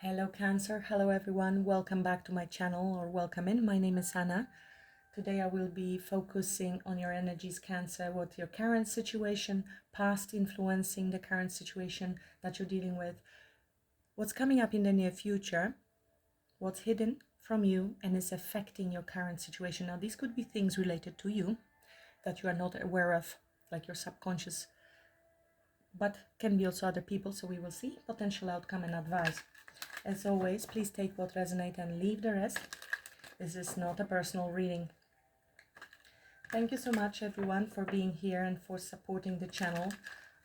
Hello Cancer, hello everyone, welcome back to my channel or welcome in. My name is Anna. Today I will be focusing on your energies Cancer, what your current situation, past influencing the current situation that you're dealing with, what's coming up in the near future, what's hidden from you and is affecting your current situation. Now these could be things related to you that you are not aware of, like your subconscious, but can be also other people, so we will see potential outcome and advice. As always, please take what resonates and leave the rest. This is not a personal reading. Thank you so much everyone for being here and for supporting the channel.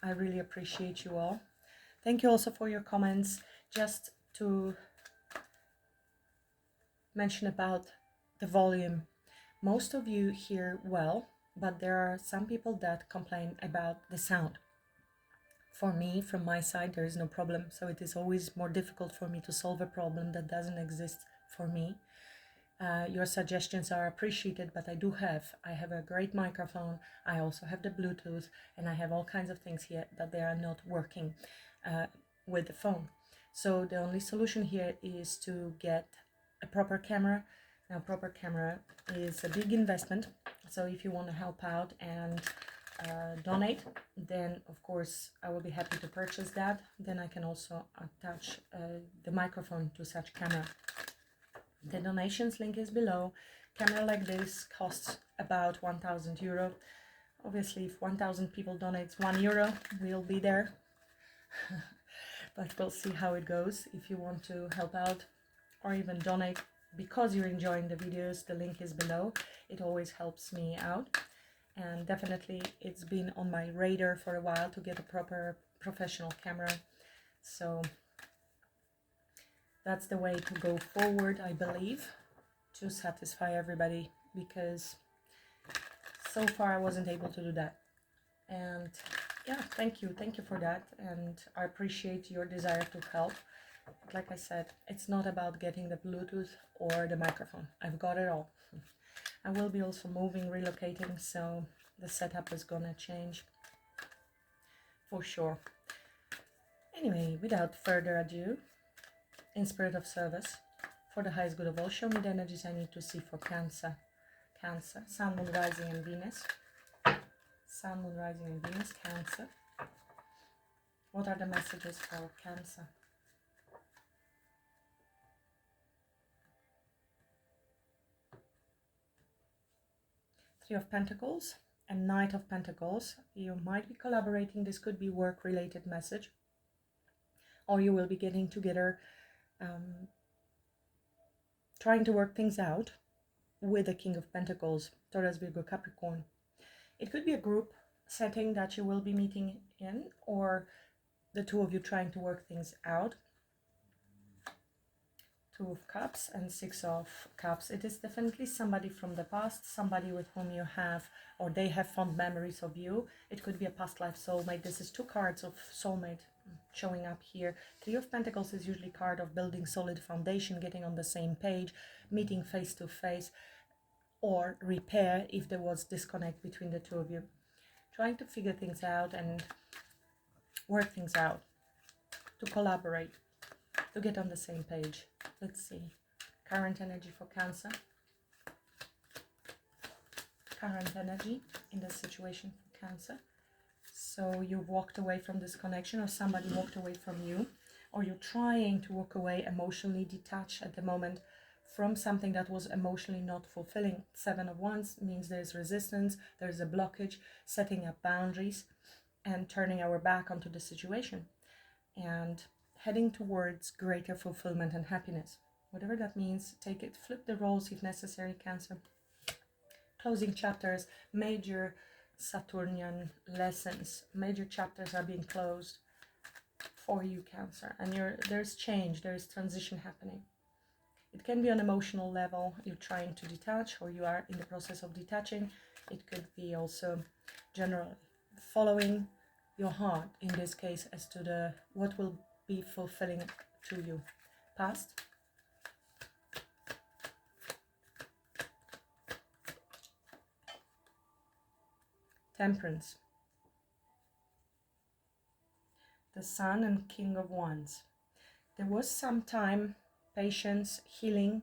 I really appreciate you all. Thank you also for your comments. Just to mention about the volume. Most of you hear well, but there are some people that complain about the sound. For me, from my side, there is no problem, so it is always more difficult for me to solve a problem that doesn't exist for me. Your suggestions are appreciated, but I have a great microphone, I also have the Bluetooth, and I have all kinds of things here that they are not working with the phone. So the only solution here is to get a proper camera. Now, proper camera is a big investment, so if you want to help out and donate, then of course I will be happy to purchase that. Then I can also attach the microphone to such camera. The donations link is below. Camera like this costs about €1,000. Obviously, if 1,000 people donates €1, we'll be there. But we'll see how it goes. If you want to help out or even donate because you're enjoying the videos, the link is below. It always helps me out. And definitely it's been on my radar for a while to get a proper professional camera. So that's the way to go forward, I believe, to satisfy everybody, because so far I wasn't able to do that. And yeah, thank you for that, and I appreciate your desire to help. But like I said, it's not about getting the Bluetooth or the microphone. I've got it all. I will be also moving, relocating, so the setup is gonna change for sure. Anyway, without further ado, in spirit of service, for the highest good of all, show me the energies I need to see for Cancer. Cancer, Sun, Moon, Rising and Venus. Sun, Moon, Rising and Venus, Cancer. What are the messages for Cancer? Three of Pentacles and Knight of Pentacles. You might be collaborating. This could be work-related message, or you will be getting together, trying to work things out with the King of Pentacles, Taurus, Virgo, Capricorn. It could be a group setting that you will be meeting in, or the two of you trying to work things out. Two of Cups and Six of Cups. It is definitely somebody from the past, somebody with whom you have, or they have fond memories of you. It could be a past life soulmate. This is two cards of soulmate showing up here. Three of Pentacles is usually a card of building solid foundation, getting on the same page, meeting face to face, or repair if there was disconnect between the two of you. Trying to figure things out and work things out, to collaborate, to get on the same page. Let's see. Current energy for Cancer. Current energy in this situation for Cancer. So you walked away from this connection, or somebody walked away from you, or you're trying to walk away, emotionally detached at the moment from something that was emotionally not fulfilling. Seven of Wands means there's resistance, there's a blockage, setting up boundaries and turning our back onto the situation and heading towards greater fulfillment and happiness. Whatever that means, take it, flip the roles if necessary, Cancer. Closing chapters, major Saturnian lessons, major chapters are being closed for you, Cancer, and there's change, there's transition happening. It can be on emotional level, you're trying to detach, or you are in the process of detaching. It could be also generally following your heart in this case as to what will be fulfilling to you. Past, Temperance, the Sun and King of Wands. There was some time, patience, healing,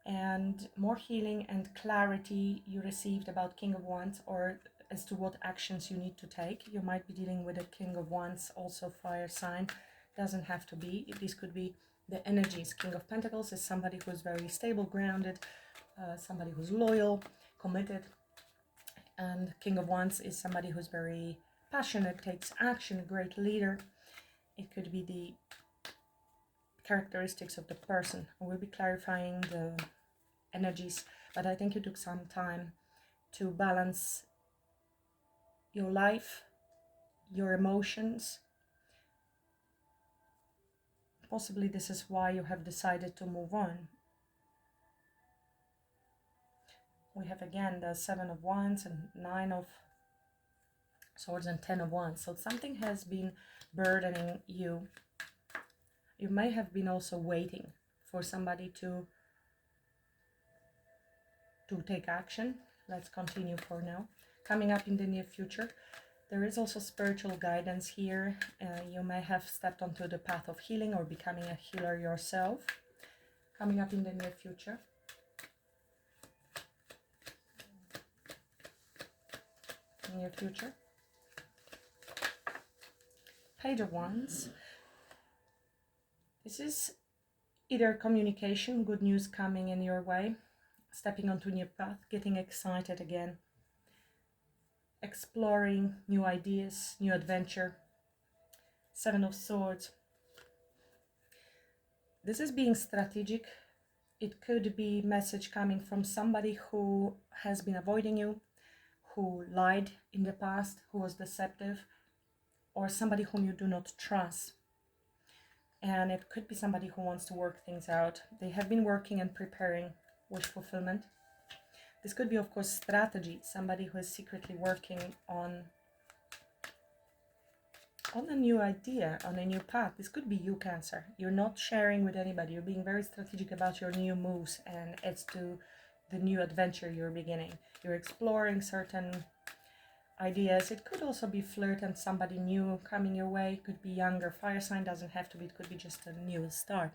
and more healing and clarity you received about King of Wands, or as to what actions you need to take. You might be dealing with a King of Wands, also fire sign. Doesn't have to be. This could be the energies. King of Pentacles is somebody who's very stable, grounded, somebody who's loyal, committed. And King of Wands is somebody who's very passionate, takes action, a great leader. It could be the characteristics of the person. We'll be clarifying the energies, but I think you took some time to balance your life, your emotions. Possibly this is why you have decided to move on. We have again the 7 of Wands and 9 of Swords and 10 of Wands. So something has been burdening you. You may have been also waiting for somebody to take action. Let's continue for now. Coming up in the near future, there is also spiritual guidance here. You may have stepped onto the path of healing or becoming a healer yourself. Coming up in the near future. Near future. Page of Wands. This is either communication, good news coming in your way, stepping onto a new path, getting excited again, exploring new ideas, new adventure. 7 of Swords. This is being strategic. It could be message coming from somebody who has been avoiding you, who lied in the past, who was deceptive, or somebody whom you do not trust. And it could be somebody who wants to work things out. They have been working and preparing wish fulfillment. This could be, of course, strategy. Somebody who is secretly working on a new idea, on a new path. This could be you, Cancer. You're not sharing with anybody. You're being very strategic about your new moves, and it's to the new adventure you're beginning. You're exploring certain ideas. It could also be flirt and somebody new coming your way. It could be younger. Fire sign doesn't have to be. It could be just a new start.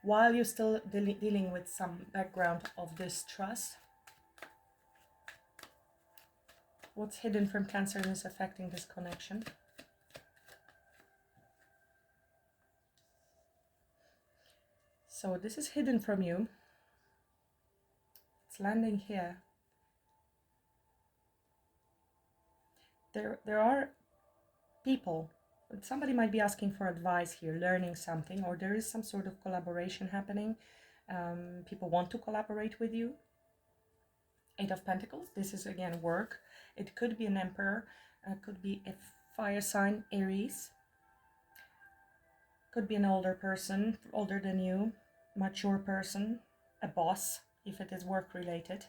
While you're still dealing with some background of distrust, what's hidden from Cancer is affecting this connection. So this is hidden from you. It's landing here. There are people, somebody might be asking for advice here, learning something, or there is some sort of collaboration happening. People want to collaborate with you. 8 of Pentacles, this is again work. It could be an Emperor, could be a fire sign, Aries. Could be an older person, older than you, mature person, a boss, if it is work related.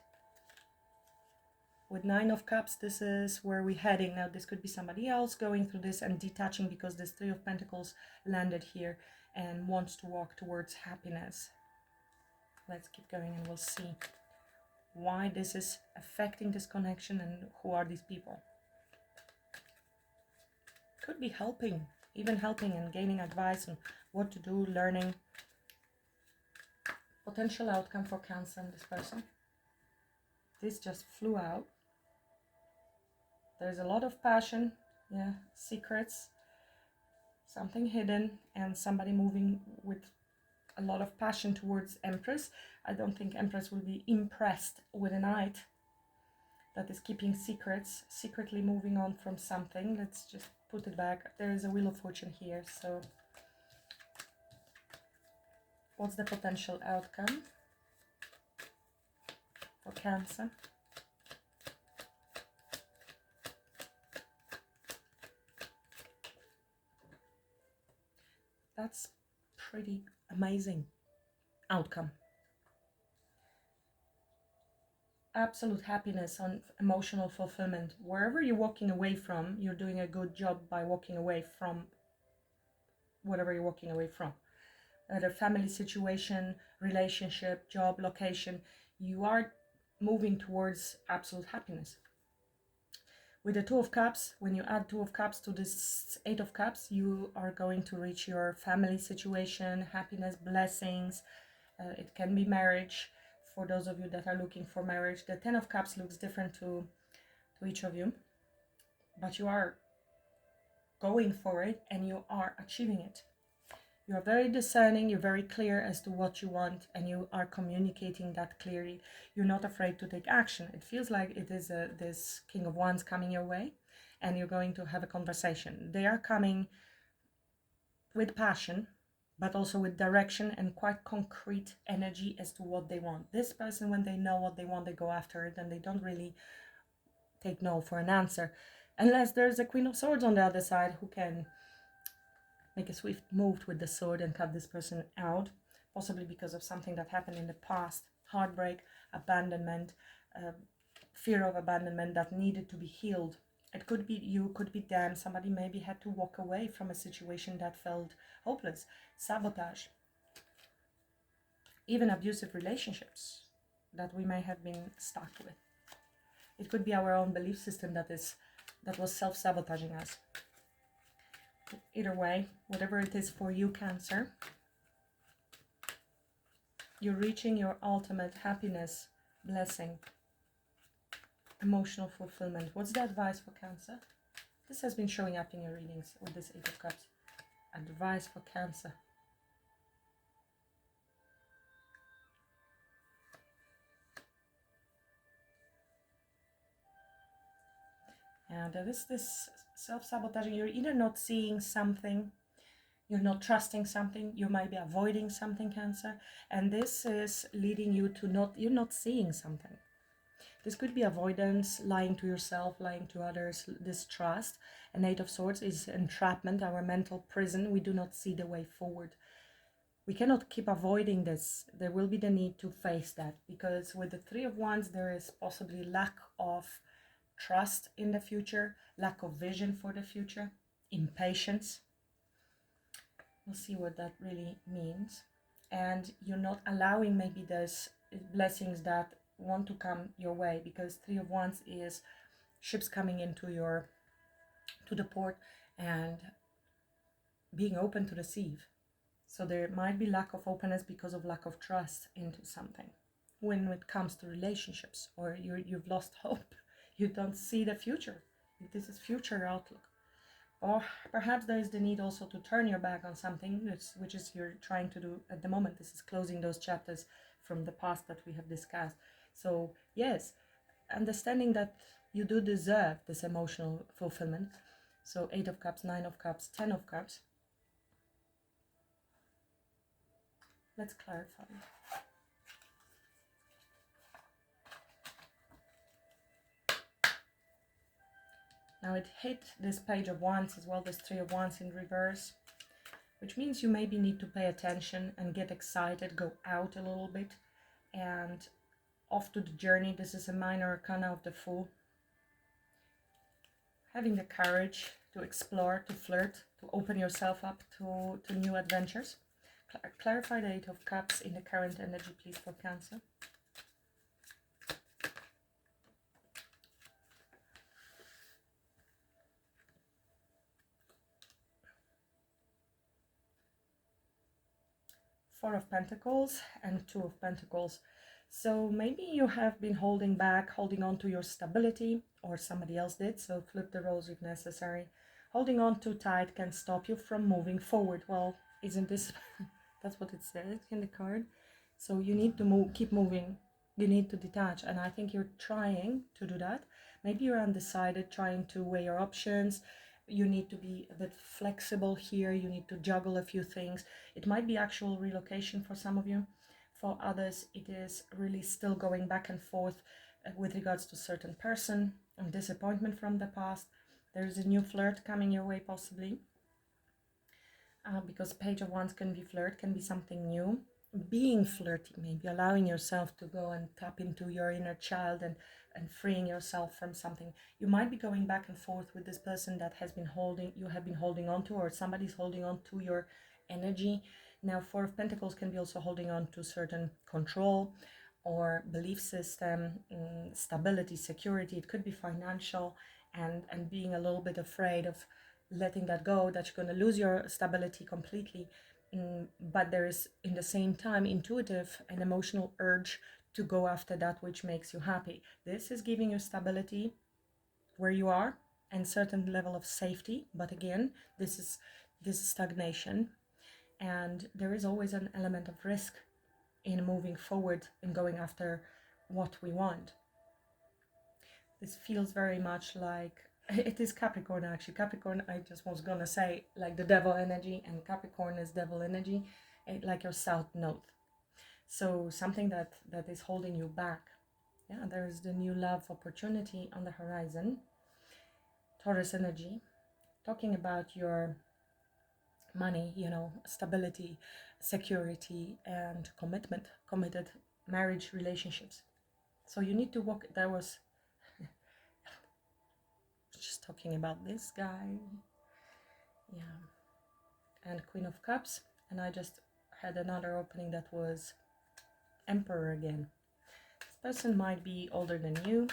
With 9 of Cups, this is where we're heading. Now, this could be somebody else going through this and detaching, because this 3 of Pentacles landed here and wants to walk towards happiness. Let's keep going and we'll see why this is affecting this connection and who are these people. Could be helping, even helping and gaining advice on what to do, learning. Potential outcome for Cancer and this person. This just flew out. There's a lot of passion, yeah, secrets, something hidden, and somebody moving with a lot of passion towards Empress. I don't think Empress will be impressed with a knight that is keeping secrets, secretly moving on from something. Let's just put it back. There is a Wheel of Fortune here, so what's the potential outcome for Cancer? That's pretty amazing outcome. Absolute happiness on emotional fulfillment. Wherever you're walking away from, you're doing a good job by walking away from whatever you're walking away from. Either family situation, relationship, job, location, you are moving towards absolute happiness. With the Two of Cups, when you add Two of Cups to this Eight of Cups, you are going to reach your family situation, happiness, blessings. It can be marriage. For those of you that are looking for marriage, the Ten of Cups looks different to each of you, but you are going for it and you are achieving it. You're very discerning, you're very clear as to what you want, and you are communicating that clearly. You're not afraid to take action. It feels like it is this King of Wands coming your way, and you're going to have a conversation. They are coming with passion, but also with direction and quite concrete energy as to what they want. This person, when they know what they want, they go after it, and they don't really take no for an answer. Unless there's a Queen of Swords on the other side who can make a swift move with the sword and cut this person out, possibly because of something that happened in the past, heartbreak, abandonment, fear of abandonment that needed to be healed. It could be you, could be them. Somebody maybe had to walk away from a situation that felt hopeless, sabotage, even abusive relationships that we may have been stuck with. It could be our own belief system that was self-sabotaging us. Either way, whatever it is for you, Cancer, you're reaching your ultimate happiness, blessing, emotional fulfillment. What's the advice for Cancer? This has been showing up in your readings with this Eight of Cups. Advice for Cancer. And there is this self-sabotaging. You're either not seeing something, you're not trusting something, you might be avoiding something, Cancer, and this is leading you to you're not seeing something. This could be avoidance, lying to yourself, lying to others, distrust. And Eight of Swords is entrapment, our mental prison. We do not see the way forward. We cannot keep avoiding this. There will be the need to face that, because with the Three of Wands, there is possibly lack of trust in the future, lack of vision for the future, impatience. We'll see what that really means. And you're not allowing maybe those blessings that want to come your way, because Three of Wands is ships coming into the port and being open to receive. So there might be lack of openness because of lack of trust into something. When it comes to relationships, or you've lost hope, you don't see the future. This is future outlook. Or perhaps there is the need also to turn your back on something, which is you're trying to do at the moment. This is closing those chapters from the past that we have discussed. So yes, understanding that you do deserve this emotional fulfillment. So Eight of Cups, Nine of Cups, Ten of Cups. Let's clarify. Now it hit this Page of Wands as well, this Three of Wands in reverse, which means you maybe need to pay attention and get excited, go out a little bit and off to the journey. This is a minor arcana of the Fool. Having the courage to explore, to flirt, to open yourself up to new adventures. Clarify the Eight of Cups in the current energy, please, for Cancer. Four of Pentacles and Two of Pentacles. So maybe you have been holding back, holding on to your stability, or somebody else did, so flip the roles if necessary. Holding on too tight can stop you from moving forward. Well, isn't this, that's what it says in the card. So you need to move, keep moving. You need to detach, and I think you're trying to do that. Maybe you're undecided, trying to weigh your options. You need to be a bit flexible here. You need to juggle a few things. It might be actual relocation for some of you. For others, it is really still going back and forth with regards to a certain person and disappointment from the past. There's a new flirt coming your way, possibly. Because Page of Wands can be flirt, can be something new. Being flirty, maybe allowing yourself to go and tap into your inner child and freeing yourself from something. You might be going back and forth with this person that you have been holding on to, or somebody's holding on to your energy. Now, Four of Pentacles can be also holding on to certain control or belief system, stability, security. It could be financial, and being a little bit afraid of letting that go, that you're going to lose your stability completely. But there is, in the same time, intuitive and emotional urge to go after that which makes you happy. This is giving you stability where you are and certain level of safety. But again, this is stagnation, and there is always an element of risk in moving forward and going after what we want. This feels very much like, it is Capricorn actually. Capricorn, I just was gonna say, like the devil energy, and Capricorn is devil energy, like your south node. So something that is holding you back. Yeah, there is the new love opportunity on the horizon. Taurus energy, talking about your money, stability, security, and committed marriage relationships. So you need to walk. There was just talking about this guy, yeah, and Queen of Cups, and I just had another opening that was Emperor again. This person might be older than you.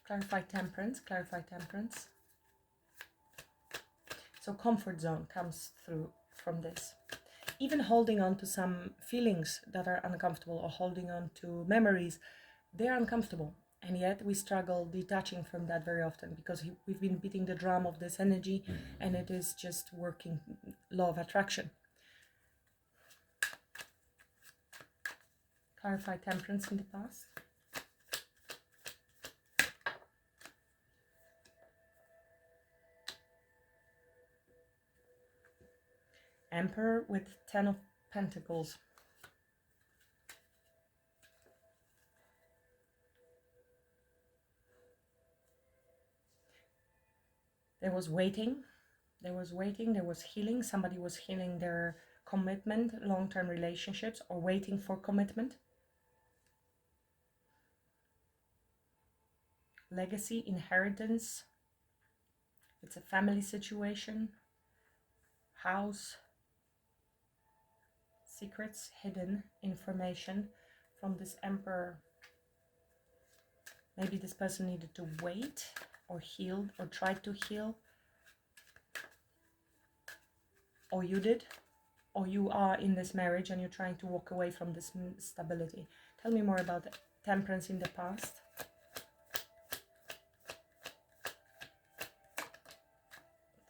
Clarify temperance. So comfort zone comes through from this. Even holding on to some feelings that are uncomfortable, or holding on to memories, they're uncomfortable. And yet we struggle detaching from that very often, because we've been beating the drum of this energy, and it is just working law of attraction. Clarify temperance in the past. Emperor with 10 of Pentacles. There was waiting, there was healing. Somebody was healing their commitment, long-term relationships, or waiting for commitment. Legacy, inheritance. It's a family situation. House. Secrets, hidden information from this Emperor. Maybe this person needed to wait, or healed, or tried to heal. Or you did. Or you are in this marriage and you're trying to walk away from this stability. Tell me more about temperance in the past.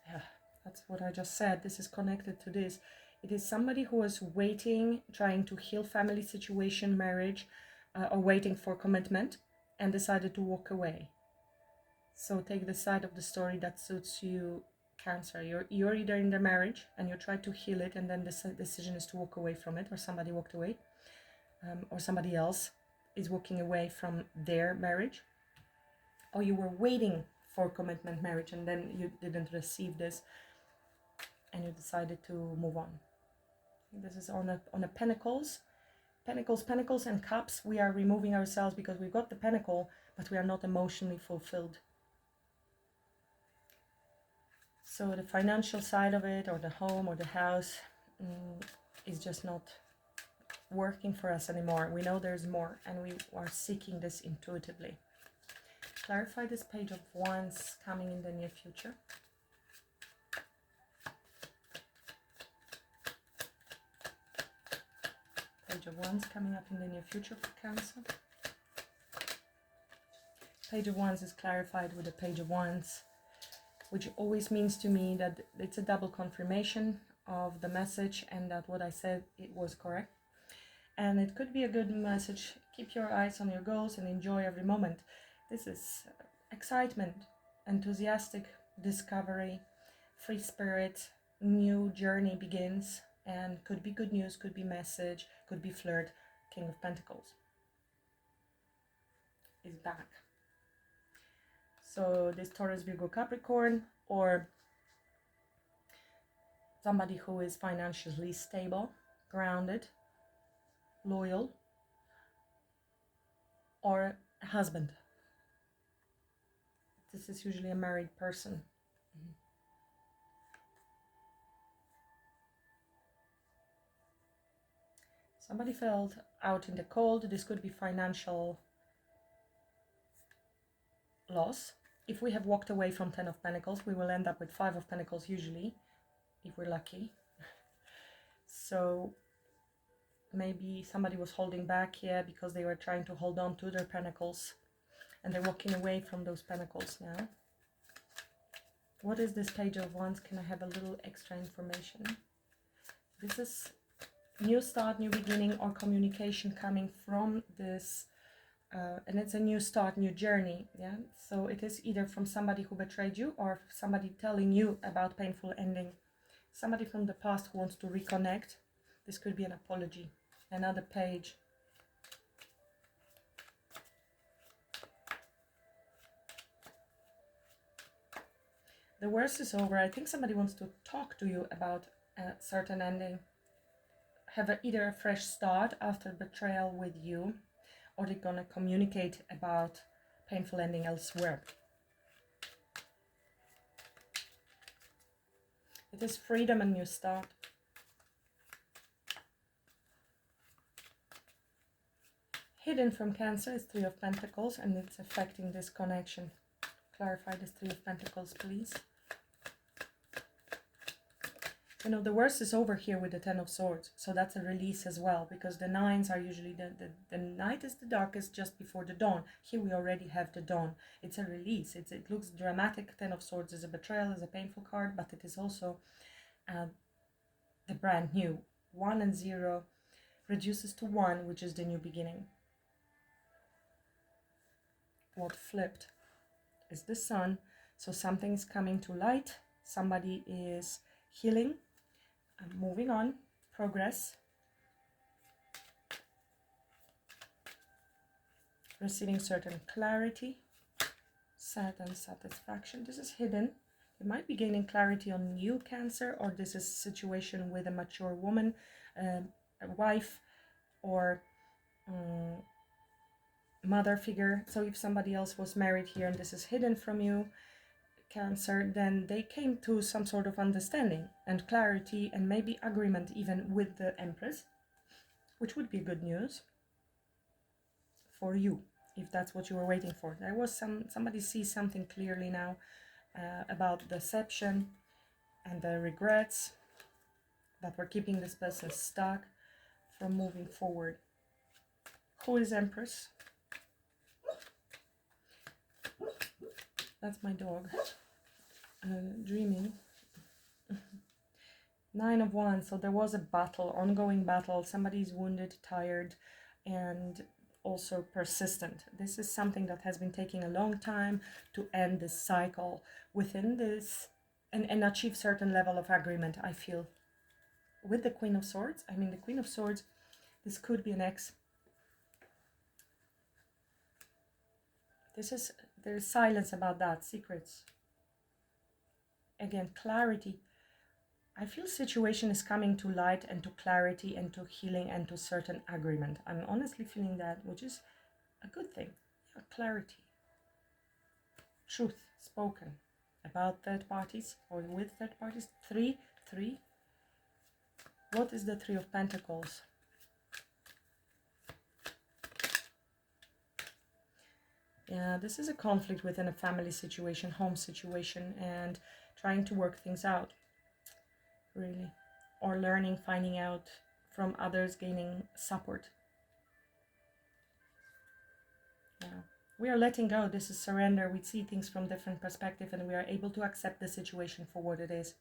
Yeah, that's what I just said. This is connected to this. It is somebody who was waiting, trying to heal family situation, marriage, or waiting for commitment, and decided to walk away. So take the side of the story that suits you, Cancer. You're either in the marriage and you try to heal it, and then the decision is to walk away from it, or somebody walked away, or somebody else is walking away from their marriage, or you were waiting for commitment marriage and then you didn't receive this and you decided to move on. This is on a Pentacles and Cups. We are removing ourselves because we've got the Pentacle, but we are not emotionally fulfilled. So the financial side of it, or the home or the house, is just not working for us anymore. We know there's more, and we are seeking this intuitively. Clarify this Page of Wands coming in the near future. Page of Wands coming up in the near future for Cancer. Page of Wands is clarified with the Page of Wands, which always means to me that it's a double confirmation of the message, and that what I said, it was correct. And it could be a good message. Keep your eyes on your goals and enjoy every moment. This is excitement, enthusiastic discovery, free spirit, new journey begins, and could be good news, could be message, could be flirt. King of Pentacles is back. So this Taurus, Virgo, Capricorn, or somebody who is financially stable, grounded, loyal, or a husband. This is usually a married person. Somebody felt out in the cold. This could be financial loss. If we have walked away from 10 of Pentacles, we will end up with 5 of Pentacles usually, if we're lucky. So maybe somebody was holding back here because they were trying to hold on to their Pentacles, and they're walking away from those Pentacles now. What is this Page of Wands? Can I have a little extra information? This is new start, new beginning, or communication coming from this, and it's a new start, new journey. Yeah, so it is either from somebody who betrayed you or somebody telling you about painful ending. Somebody from the past who wants to reconnect. This could be an apology. Another page. The worst is over. I think somebody wants to talk to you about a certain ending. Have either a fresh start after betrayal with you, or they're gonna communicate about painful ending elsewhere. It is freedom and new start. Hidden from Cancer is 3 of Pentacles, and it's affecting this connection. Clarify this 3 of Pentacles, please. You know, the worst is over here with the 10 of Swords, so that's a release as well, because the 9s are usually, the night is the darkest just before the dawn. Here we already have the dawn. It's a release. It looks dramatic. 10 of Swords is a betrayal, is a painful card, but it is also the brand new. 1 and 0 reduces to 1, which is the new beginning. What flipped is the Sun, so something is coming to light. Somebody is healing. Moving on, progress, receiving certain clarity, certain satisfaction. This is hidden. You might be gaining clarity on you, Cancer, or this is a situation with a mature woman, a wife, or mother figure. So if somebody else was married here and this is hidden from you, Cancer, then they came to some sort of understanding and clarity and maybe agreement even with the Empress, which would be good news for you if that's what you were waiting for. There was somebody sees something clearly now about deception and the regrets that were keeping this person stuck from moving forward. Who is Empress? That's my dog. Dreaming. 9 of Wands. So there was a battle, ongoing battle. Somebody's wounded, tired, and also persistent. This is something that has been taking a long time to end this cycle within this and achieve certain level of agreement, I feel. With the Queen of Swords, I mean the Queen of Swords, this could be an ex. There is silence about that, secrets. Again, clarity. I feel situation is coming to light and to clarity and to healing and to certain agreement. I'm honestly feeling that, which is a good thing. Yeah, clarity. Truth spoken about third parties or with third parties. 3. What is the 3 of Pentacles? Yeah, this is a conflict within a family situation, home situation, and trying to work things out, really. Or learning, finding out from others, gaining support. Yeah. We are letting go. This is surrender. We see things from different perspective and we are able to accept the situation for what it is,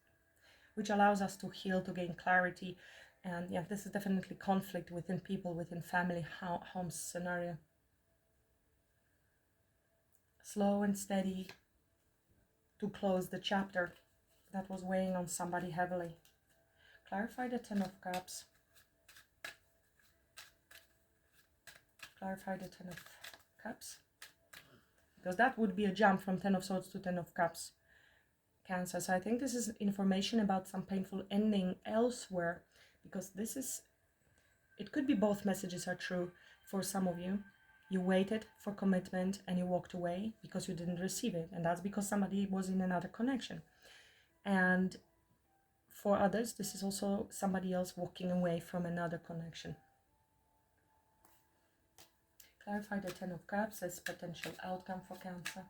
which allows us to heal, to gain clarity. And yeah, this is definitely conflict within people, within family, home scenario. Slow and steady to close the chapter that was weighing on somebody heavily. Clarify the 10 of Cups. Clarify the 10 of Cups. Because that would be a jump from 10 of Swords to 10 of Cups, Cancer. So I think this is information about some painful ending elsewhere. Because this is, it could be both messages are true for some of you. You waited for commitment and you walked away because you didn't receive it. And that's because somebody was in another connection. And for others, this is also somebody else walking away from another connection. Clarify the 10 of Cups as potential outcome for Cancer.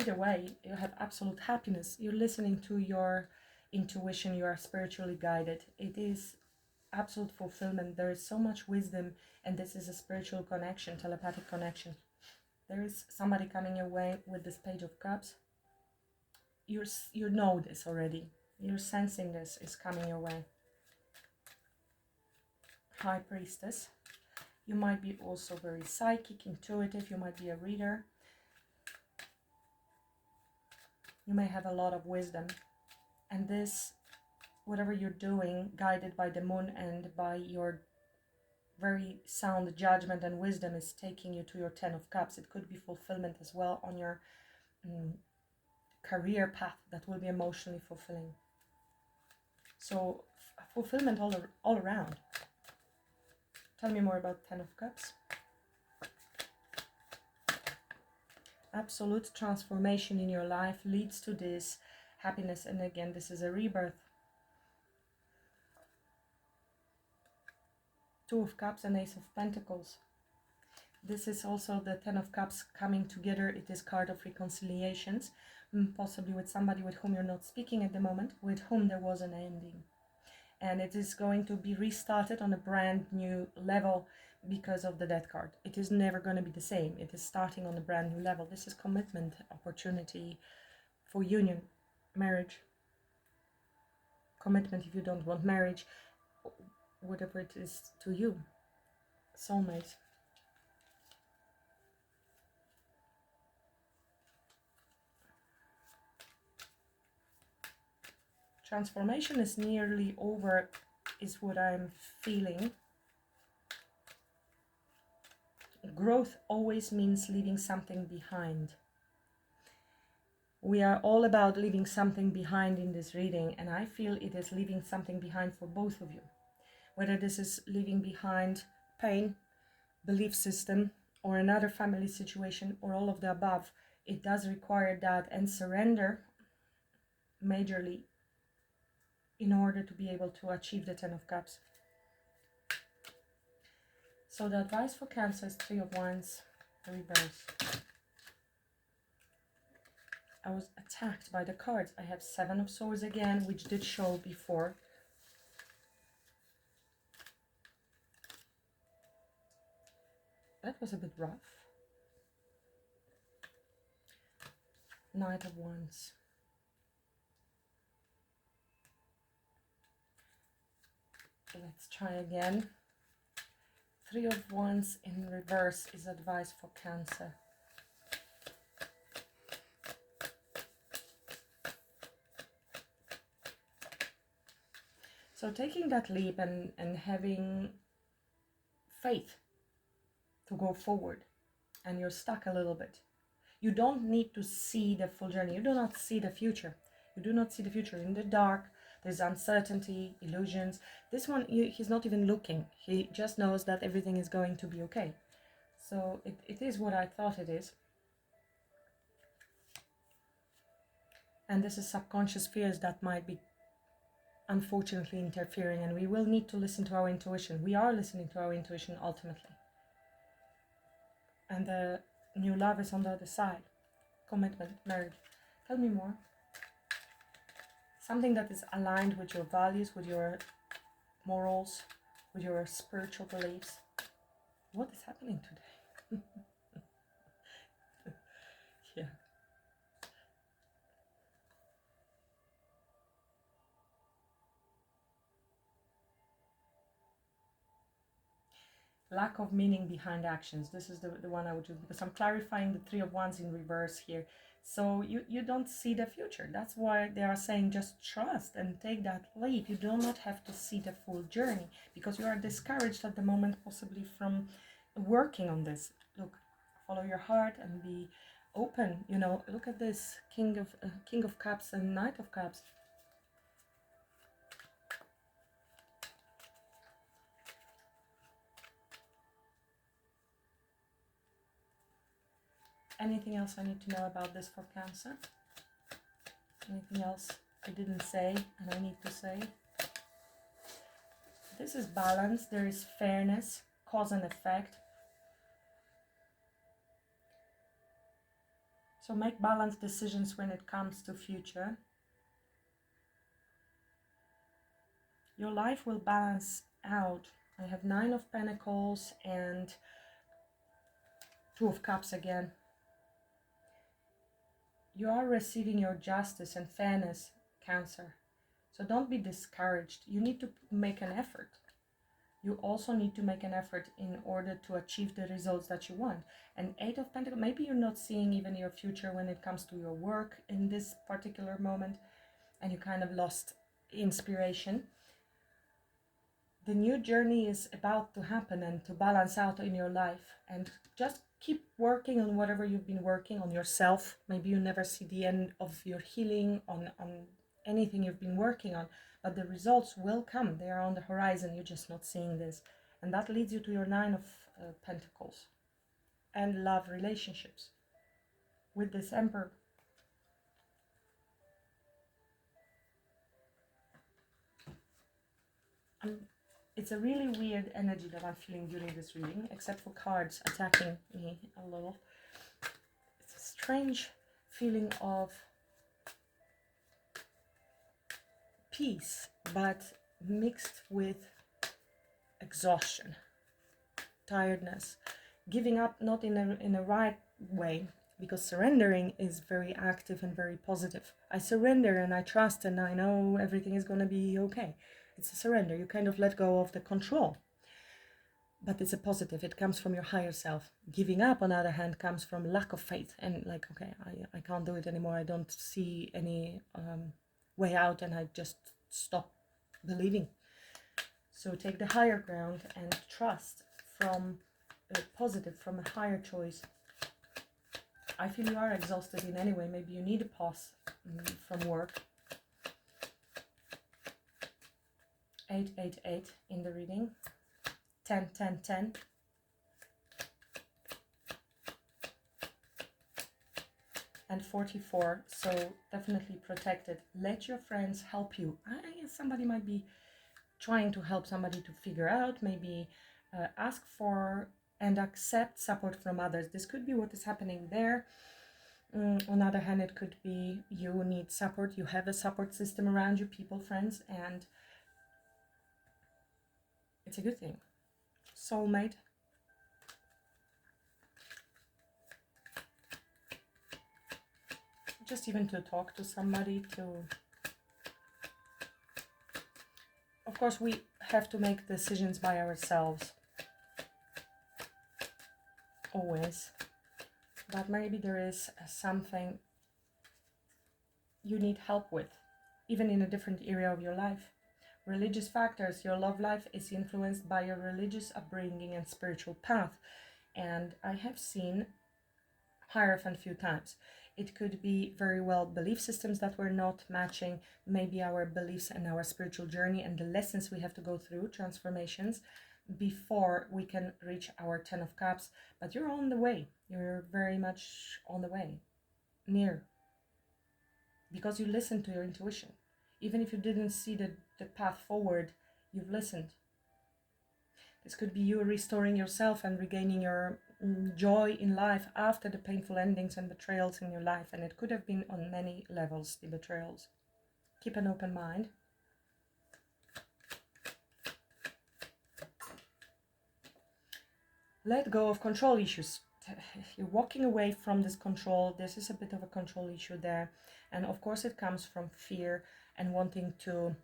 either way, you have absolute happiness. You're listening to your intuition. You are spiritually guided. It is absolute fulfillment. There is so much wisdom, and this is a spiritual connection, telepathic connection. There is somebody coming your way with this Page of Cups. You know this already. You're sensing this is coming your way. High Priestess. You might be also very psychic, intuitive. You might be a reader. You may have a lot of wisdom. And this, whatever you're doing, guided by the moon and by your very sound judgment and wisdom, is taking you to your 10 of Cups. It could be fulfillment as well on your career path that will be emotionally fulfilling. So fulfillment all around. Tell me more about 10 of Cups. Absolute transformation in your life leads to this happiness. And again, this is a rebirth. 2 of Cups and Ace of Pentacles. This is also the 10 of Cups coming together. It is card of reconciliations, possibly with somebody with whom you're not speaking at the moment, with whom there was an ending. And it is going to be restarted on a brand new level because of the Death card. It is never going to be the same. It is starting on a brand new level. This is commitment, opportunity for union, marriage, commitment if you don't want marriage, whatever it is to you, soulmate. Transformation is nearly over, is what I'm feeling. Growth always means leaving something behind. We are all about leaving something behind in this reading, and I feel it is leaving something behind for both of you. Whether this is leaving behind pain, belief system, or another family situation, or all of the above, it does require that and surrender majorly in order to be able to achieve the 10 of Cups. So the advice for Cancer is 3 of Wands, reverse. I was attacked by the cards. I have 7 of Swords again, which did show before. That was a bit rough. Knight of Wands. Let's try again. 3 of Wands in reverse is advice for Cancer. So taking that leap and having faith to go forward, and you're stuck a little bit. You don't need to see the full journey. You do not see the future. You do not see the future. In the dark, there's uncertainty, illusions. This one, he's not even looking. He just knows that everything is going to be okay. So it is what I thought it is. And this is subconscious fears that might be unfortunately interfering, and we will need to listen to our intuition. We are listening to our intuition ultimately. And the new love is on the other side. Commitment, marriage. Tell me more. Something that is aligned with your values, with your morals, with your spiritual beliefs. What is happening today? Yeah. Lack of meaning behind actions. This is the one I would choose, because I'm clarifying the 3 of Wands in reverse here. So you don't see the future. That's why they are saying just trust and take that leap. You do not have to see the full journey, because you are discouraged at the moment possibly from working on this. Look, follow your heart and be open. You know, look at this King of Cups and Knight of Cups. Anything else I need to know about this for Cancer? Anything else I didn't say and I need to say? This is balance. There is fairness, cause and effect. So make balanced decisions when it comes to future. Your life will balance out. I have 9 of Pentacles and 2 of Cups again. You are receiving your justice and fairness, Cancer. So don't be discouraged. You need to make an effort. You also need to make an effort in order to achieve the results that you want. And 8 of Pentacles, maybe you're not seeing even your future when it comes to your work in this particular moment, and you kind of lost inspiration. The new journey is about to happen and to balance out in your life, and just keep working on whatever you've been working on yourself. Maybe you never see the end of your healing on anything you've been working on, but the results will come. They are on the horizon. You're just not seeing this, and that leads you to your 9 of Pentacles and love relationships with this Emperor. It's a really weird energy that I'm feeling during this reading, except for cards attacking me a little. It's a strange feeling of peace, but mixed with exhaustion, tiredness, giving up, not in a right way, because surrendering is very active and very positive. I surrender and I trust and I know everything is going to be okay. It's a surrender. You kind of let go of the control. But it's a positive. It comes from your higher self. Giving up, on the other hand, comes from lack of faith. And like, okay, I can't do it anymore. I don't see any way out, and I just stop believing. So take the higher ground and trust from a positive, from a higher choice. I feel you are exhausted in any way. Maybe you need a pause from work. 888 in the reading, 10, 10, 10. And 44, so definitely protected. Let your friends help you. Somebody might be trying to help somebody to figure out, maybe ask for and accept support from others. This could be what is happening there. On the other hand, it could be you need support. You have a support system around you, people, friends, and it's a good thing. Soulmate. Just even to talk to somebody, to... Of course, we have to make decisions by ourselves. Always. But maybe there is something you need help with, even in a different area of your life. Religious factors. Your love life is influenced by your religious upbringing and spiritual path. And I have seen Hierophant a few times. It could be very well belief systems that were not matching, maybe our beliefs and our spiritual journey and the lessons we have to go through, transformations, before we can reach our 10 of Cups. But you're on the way. You're very much on the way. Near. Because you listened to your intuition. Even if you didn't see the path forward, you've listened. This could be you restoring yourself and regaining your joy in life after the painful endings and betrayals in your life. And it could have been on many levels, the betrayals. Keep an open mind. Let go of control issues. You're walking away from this control. This is a bit of a control issue there. And of course it comes from fear and wanting to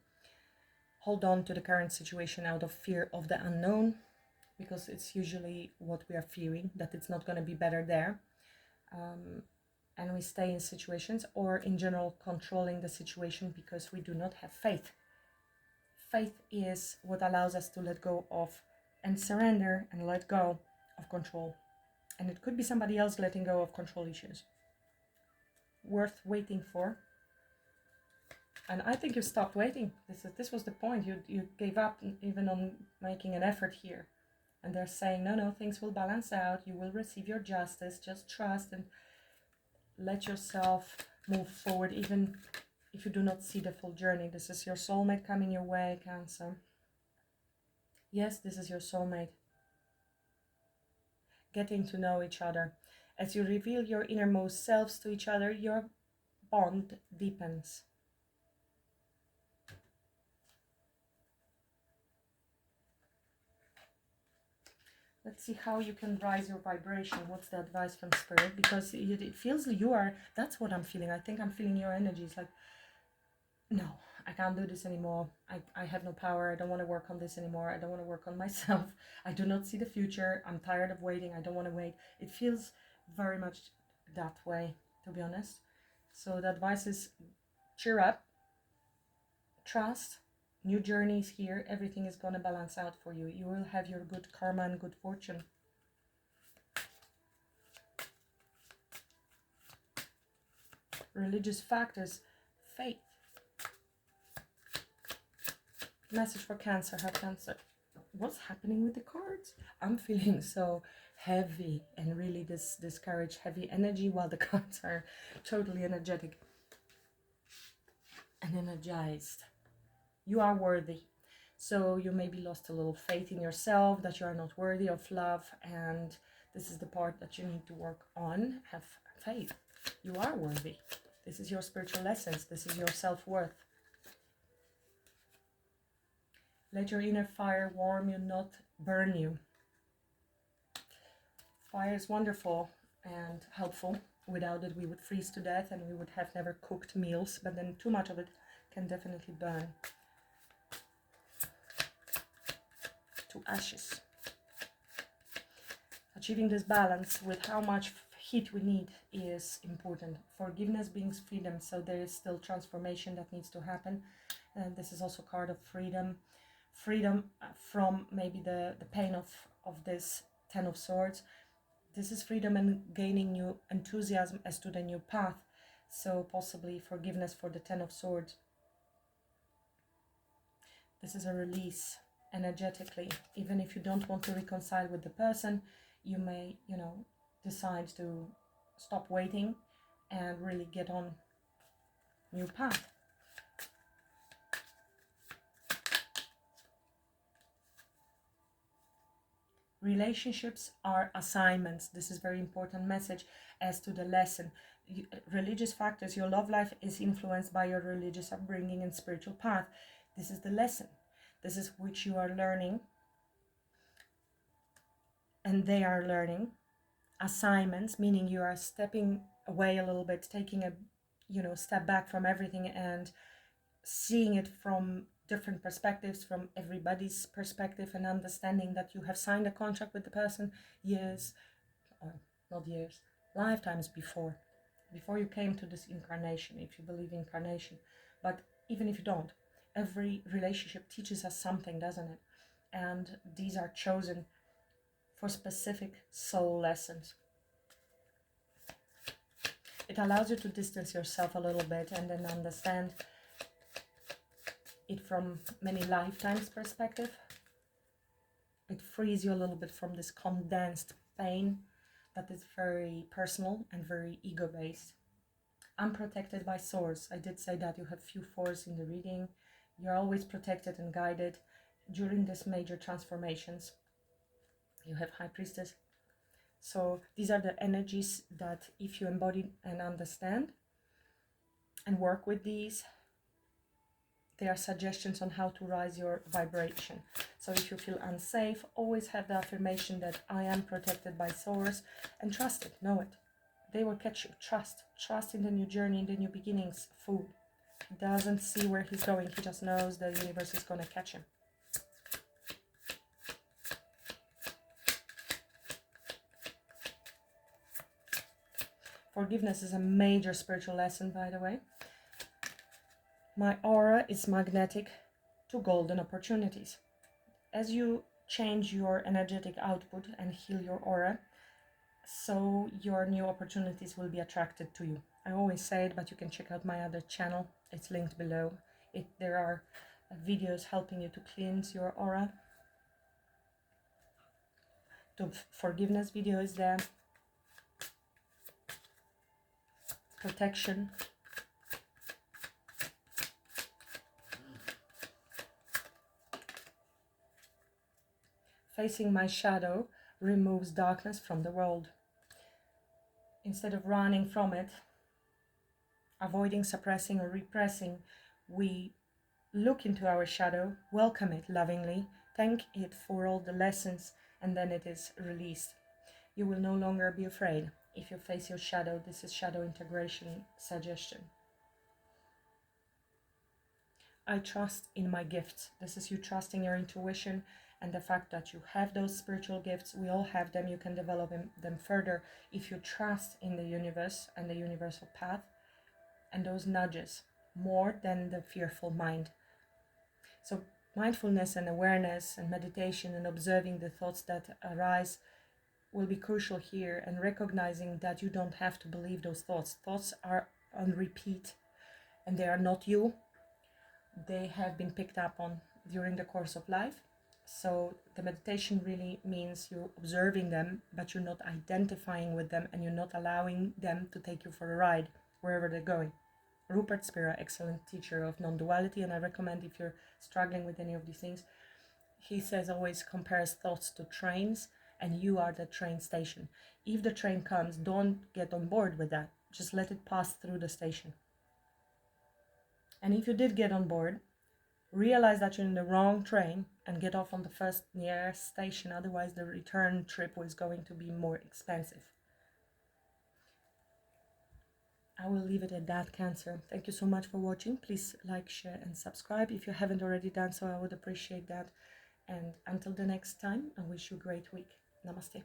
hold on to the current situation out of fear of the unknown, because it's usually what we are fearing, that it's not going to be better there. And we stay in situations, or in general controlling the situation, because we do not have faith. Faith is what allows us to let go of and surrender and let go of control. And it could be somebody else letting go of control issues. Worth waiting for. And I think you stopped waiting. This was the point. You gave up even on making an effort here. And they're saying, no, things will balance out. You will receive your justice. Just trust and let yourself move forward, even if you do not see the full journey. This is your soulmate coming your way, Cancer. Yes, this is your soulmate. Getting to know each other. As you reveal your innermost selves to each other, your bond deepens. Let's see how you can rise your vibration. What's the advice from Spirit? Because it feels you are, that's what I'm feeling. I think I'm feeling your energy. It's like, no, I can't do this anymore. I have no power. I don't want to work on this anymore. I don't want to work on myself. I do not see the future. I'm tired of waiting. I don't want to wait. It feels very much that way, to be honest. So the advice is cheer up, trust, new journeys here. Everything is going to balance out for you. You will have your good karma and good fortune. Religious factors, faith. Message for Cancer, have Cancer. What's happening with the cards? I'm feeling so heavy and really this courage, heavy energy, while the cards are totally energetic and energized. You are worthy. So you maybe lost a little faith in yourself, that you are not worthy of love, and this is the part that you need to work on. Have faith. You are worthy. This is your spiritual essence. This is your self-worth. Let your inner fire warm you, not burn you. Fire is wonderful and helpful. Without it, we would freeze to death and we would have never cooked meals, but then too much of it can definitely burn to ashes. Achieving this balance with how much heat we need is important. Forgiveness brings freedom, so there is still transformation that needs to happen. And this is also a card of freedom. Freedom from maybe the pain of this Ten of Swords. This is freedom and gaining new enthusiasm as to the new path. So possibly forgiveness for the Ten of Swords. This is a release energetically. Even if you don't want to reconcile with the person, you may, decide to stop waiting and really get on new path. Relationships are assignments. This is very important message as to the lesson. Religious factors, your love life is influenced by your religious upbringing and spiritual path. This is the lesson. This is which you are learning and they are learning. Assignments, meaning you are stepping away a little bit, taking a step back from everything and seeing it from different perspectives, from everybody's perspective, and understanding that you have signed a contract with the person years, or not years, lifetimes before you came to this incarnation, if you believe in incarnation. But even if you don't, every relationship teaches us something, doesn't it? And these are chosen for specific soul lessons. It allows you to distance yourself a little bit and then understand it from many lifetimes perspective. It frees you a little bit from this condensed pain that is very personal and very ego-based. I'm protected by Source. I did say that you have few fours in the reading. You're always protected and guided during these major transformations. You have High Priestess. So these are the energies that if you embody and understand and work with these, they are suggestions on how to rise your vibration. So if you feel unsafe, always have the affirmation that I am protected by Source, and trust it, know it. They will catch you. Trust in the new journey, in the new beginnings. Fool. He doesn't see where he's going. He just knows the universe is going to catch him. Forgiveness is a major spiritual lesson, by the way. My aura is magnetic to golden opportunities. As you change your energetic output and heal your aura, so your new opportunities will be attracted to you. I always say it, but you can check out my other channel. It's linked below. There are videos helping you to cleanse your aura. The forgiveness video is there. Protection. Facing my shadow removes darkness from the world. instead of running from it, avoiding, suppressing, or repressing, we look into our shadow, welcome it lovingly, thank it for all the lessons, and then it is released. You will no longer be afraid if you face your shadow. This is shadow integration suggestion. I trust in my gifts. This is you trusting your intuition and the fact that you have those spiritual gifts. We all have them. You can develop them further if you trust in the universe and the universal path and those nudges more than the fearful mind. So mindfulness and awareness and meditation and observing the thoughts that arise will be crucial here, and recognizing that you don't have to believe those thoughts. Thoughts are on repeat and they are not you. They have been picked up on during the course of life. So the meditation really means you observing them, but you're not identifying with them, and you're not allowing them to take you for a ride wherever they're going. Rupert Spira, excellent teacher of non-duality, and I recommend if you're struggling with any of these things, he says always compares thoughts to trains, and you are the train station. If the train comes, don't get on board with that. Just let it pass through the station. And if you did get on board, realize that you're in the wrong train and get off on the first nearest station. Otherwise, the return trip was going to be more expensive. I will leave it at that, Cancer. Thank you so much for watching. Please like, share, and subscribe. If you haven't already done so, I would appreciate that. And until the next time, I wish you a great week. Namaste.